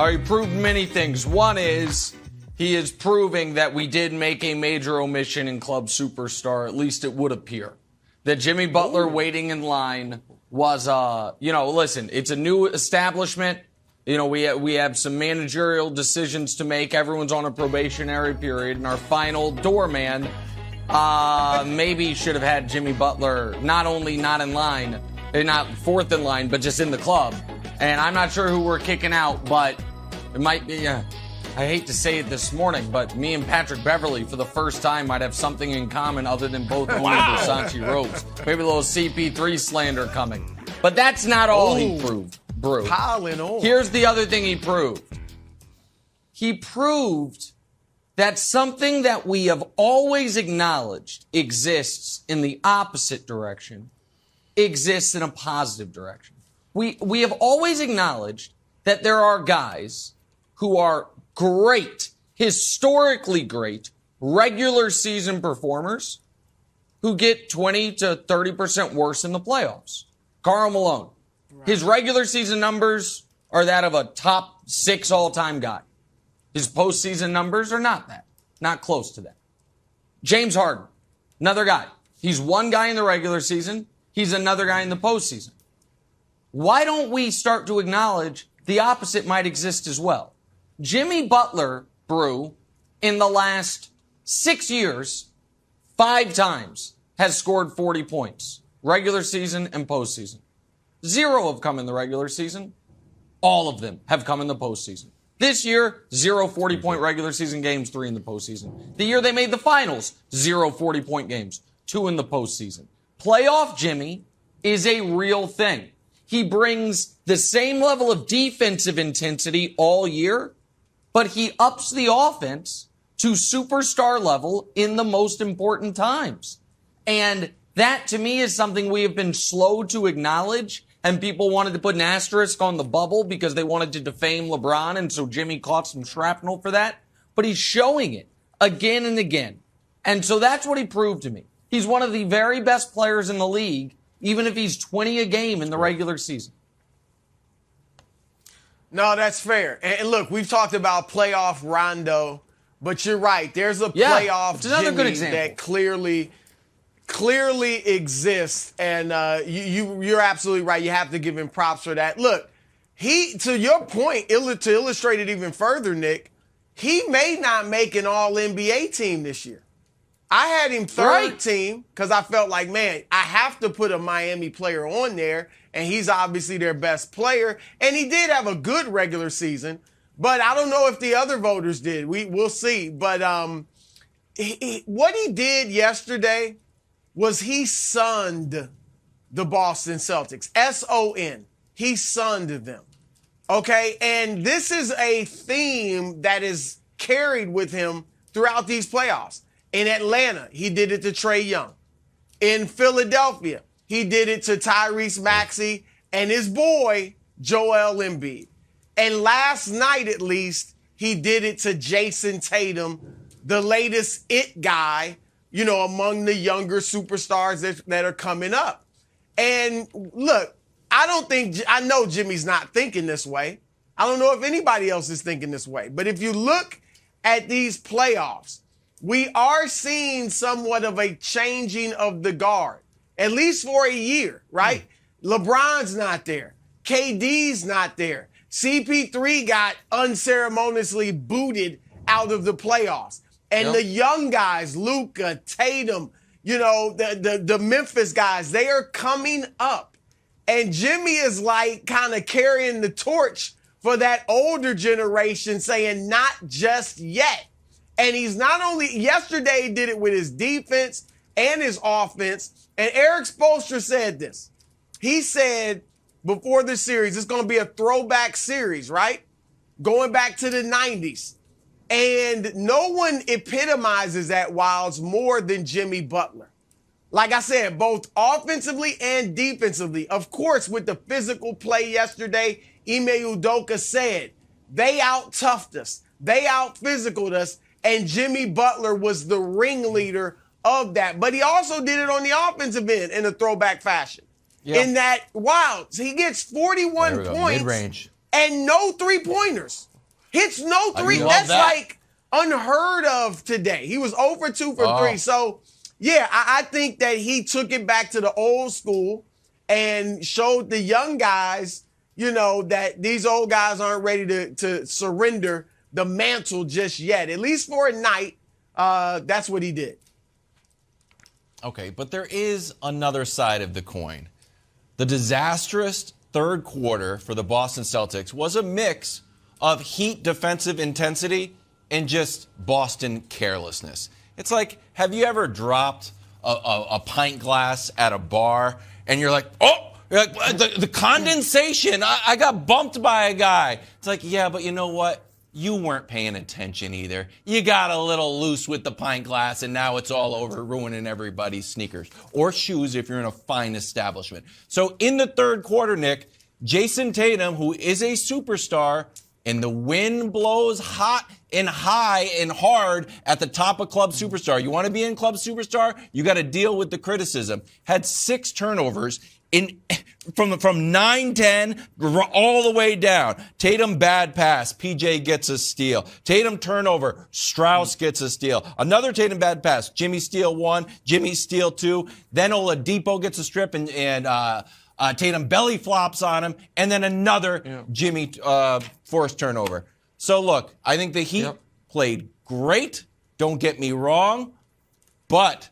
He proved many things. One is he is proving that we did make a major omission in club superstar, at least it would appear. That Jimmy Butler waiting in line was, listen, it's a new establishment. We have some managerial decisions to make. Everyone's on a probationary period, and our final doorman maybe should have had Jimmy Butler not only not in line, not fourth in line, but just in the club. And I'm not sure who we're kicking out, but it might be, I hate to say it this morning, but me and Patrick Beverly, for the first time, might have something in common other than both owning Versace robes. Maybe a little CP3 slander coming. But that's not all he proved, Brew. Piling on. Here's the other thing he proved. He proved that something that we have always acknowledged exists in the opposite direction exists in a positive direction. We have always acknowledged that there are guys who are great, historically great, regular season performers who get 20 to 30% worse in the playoffs. Karl Malone. Right. His regular season numbers are that of a top 6 all-time guy. His postseason numbers are not that. Not close to that. James Harden. Another guy. He's one guy in the regular season. He's another guy in the postseason. Why don't we start to acknowledge the opposite might exist as well? Jimmy Butler, Brew, in the last 6 years, 5 times has scored 40 points. Regular season and postseason. 0 have come in the regular season. All of them have come in the postseason. This year, 0 40-point regular season games, 3 in the postseason. The year they made the finals, 0 40-point games, 2 in the postseason. Playoff Jimmy is a real thing. He brings the same level of defensive intensity all year, but he ups the offense to superstar level in the most important times. And that, to me, is something we have been slow to acknowledge, and people wanted to put an asterisk on the bubble because they wanted to defame LeBron, and so Jimmy caught some shrapnel for that. But he's showing it again and again. And so that's what he proved to me. He's one of the very best players in the league, even if he's 20 a game in the regular season. No, that's fair. And look, we've talked about playoff Rondo, but you're right. There's a playoff Jimmy that clearly exists, and you're absolutely right. You have to give him props for that. Look, to your point, to illustrate it even further, Nick, he may not make an All-NBA team this year. I had him third team because I felt like, man, I have to put a Miami player on there, and he's obviously their best player. And he did have a good regular season, but I don't know if the other voters did. We'll see. But what he did yesterday was he sunned the Boston Celtics. S-O-N. He sunned them. Okay? And this is a theme that is carried with him throughout these playoffs. In Atlanta, he did it to Trae Young. In Philadelphia, he did it to Tyrese Maxey and his boy, Joel Embiid. And last night, at least, he did it to Jayson Tatum, the latest it guy, among the younger superstars that are coming up. And look, I know Jimmy's not thinking this way. I don't know if anybody else is thinking this way. But if you look at these playoffs, we are seeing somewhat of a changing of the guard, at least for a year, right? LeBron's not there. KD's not there. CP3 got unceremoniously booted out of the playoffs. And the young guys, Luka, Tatum, the Memphis guys, they are coming up. And Jimmy is like kind of carrying the torch for that older generation, saying not just yet. And he's not only, yesterday he did it with his defense and his offense. And Eric Spoelstra said this. He said before the series, it's going to be a throwback series, right? Going back to the 90s. And no one epitomizes that, Wilds, more than Jimmy Butler. Like I said, both offensively and defensively. Of course, with the physical play yesterday, Ime Udoka said, they out-toughed us. They out-physicaled us. And Jimmy Butler was the ringleader of that. But he also did it on the offensive end in a throwback fashion. Yep. In that, Wilds, he gets 41 points. Mid-range. and no three-pointers. Hits no three. That's like unheard of today. He was 0 for 2 for 3. So, yeah, I think that he took it back to the old school and showed the young guys, that these old guys aren't ready to surrender the mantle just yet. At least for a night, that's what he did. Okay, but there is another side of the coin. The disastrous third quarter for the Boston Celtics was a mix of Heat defensive intensity and just Boston carelessness. It's like, have you ever dropped a pint glass at a bar and you're like, oh, the condensation, I got bumped by a guy. It's like, yeah, but you know what? You weren't paying attention either. You got a little loose with the pint glass, and now it's all over, ruining everybody's sneakers or shoes if you're in a fine establishment. So in the third quarter, Nick, Jayson Tatum, who is a superstar, and the wind blows hot and high and hard at the top of Club Superstar. You want to be in Club Superstar? You got to deal with the criticism. Had 6 turnovers from 9-10 all the way down. Tatum bad pass. PJ gets a steal. Tatum turnover. Strauss gets a steal. Another Tatum bad pass. Jimmy steal 1. Jimmy steal 2. Then Oladipo gets a strip and Tatum belly flops on him. And then another Jimmy forced turnover. So look, I think the Heat played great. Don't get me wrong. But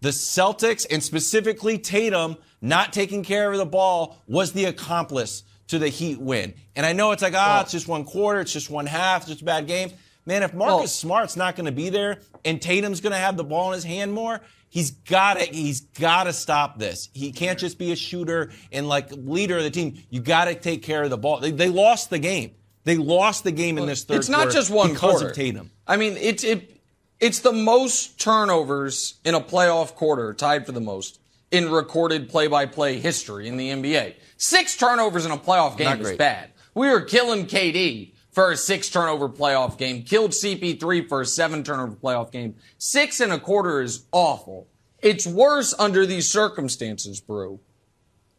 the Celtics, and specifically Tatum, not taking care of the ball was the accomplice to the Heat win. And I know it's like, it's just one quarter, it's just one half, it's just a bad game. Man, if Marcus Smart's not going to be there and Tatum's going to have the ball in his hand more, he's got to stop this. He can't just be a shooter and leader of the team. You got to take care of the ball. They lost the game. They lost the game in this third quarter. It's not just one because quarter of Tatum. I mean, it's the most turnovers in a playoff quarter, tied for the most in recorded play-by-play history in the NBA. 6 turnovers in a playoff game is bad. We were killing KD for a 6-turnover playoff game, killed CP3 for a 7-turnover playoff game. 6 and a quarter is awful. It's worse under these circumstances, Brew.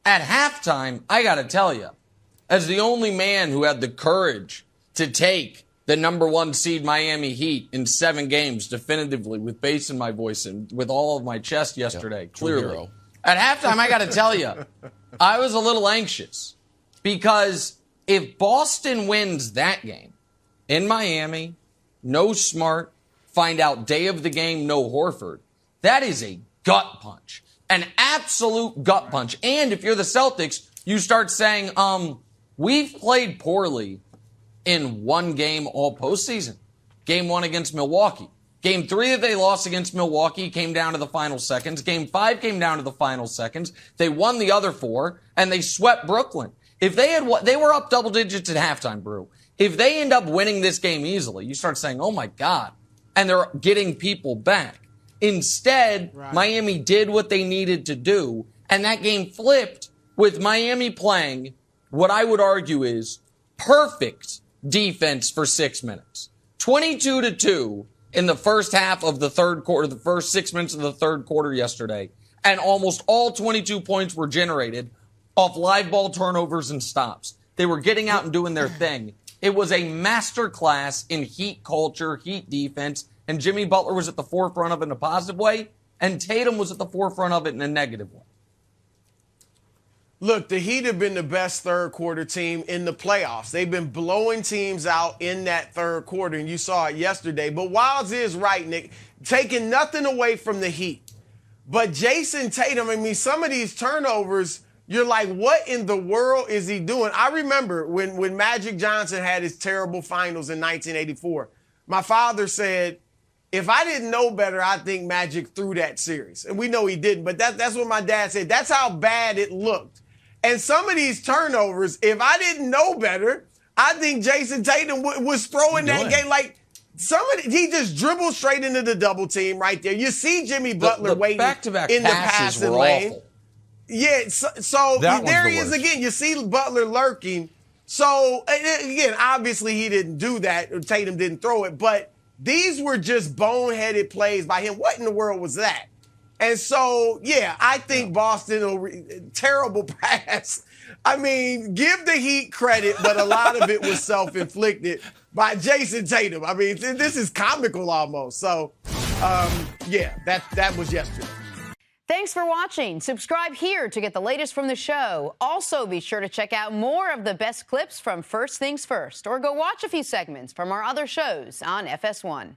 At halftime, I gotta tell you, as the only man who had the courage to take the number 1 seed Miami Heat in 7 games definitively with bass in my voice and with all of my chest yesterday, clearly. At halftime, I got to tell you, I was a little anxious because if Boston wins that game in Miami, no Smart, find out day of the game, no Horford, that is a gut punch, an absolute gut punch. And if you're the Celtics, you start saying, we've played poorly in one game all postseason. Game 1 against Milwaukee. Game 3 that they lost against Milwaukee came down to the final seconds. Game 5 came down to the final seconds. They won the other 4, and they swept Brooklyn. If they were up double digits at halftime, Brew. If they end up winning this game easily, you start saying, oh my God, and they're getting people back. Instead, Miami did what they needed to do, and that game flipped with Miami playing what I would argue is perfect defense for 6 minutes. 22-2 in the first half of the third quarter, the first 6 minutes of the third quarter yesterday. And almost all 22 points were generated off live ball turnovers and stops. They were getting out and doing their thing. It was a masterclass in Heat culture, Heat defense, and Jimmy Butler was at the forefront of it in a positive way, and Tatum was at the forefront of it in a negative way. Look, the Heat have been the best third quarter team in the playoffs. They've been blowing teams out in that third quarter, and you saw it yesterday. But Wiles is right, Nick, taking nothing away from the Heat. But Jayson Tatum, I mean, some of these turnovers, you're like, what in the world is he doing? I remember when Magic Johnson had his terrible finals in 1984, my father said, if I didn't know better, I think Magic threw that series. And we know he didn't, but that's what my dad said. That's how bad it looked. And some of these turnovers, if I didn't know better, I think Jayson Tatum was throwing that game like he just dribbled straight into the double team right there. You see Jimmy Butler waiting in the passing lane. Awful. Yeah, so there he is again. You see Butler lurking. So, again, obviously he didn't do that. Tatum didn't throw it. But these were just boneheaded plays by him. What in the world was that? And so, yeah, I think Boston, terrible pass I mean, give the Heat credit, but a lot of it was self-inflicted by Jayson Tatum. I mean, this is comical almost. So, yeah, that was yesterday. Thanks for watching. Subscribe here to get the latest from the show. Also, be sure to check out more of the best clips from First Things First, or go watch a few segments from our other shows on FS1.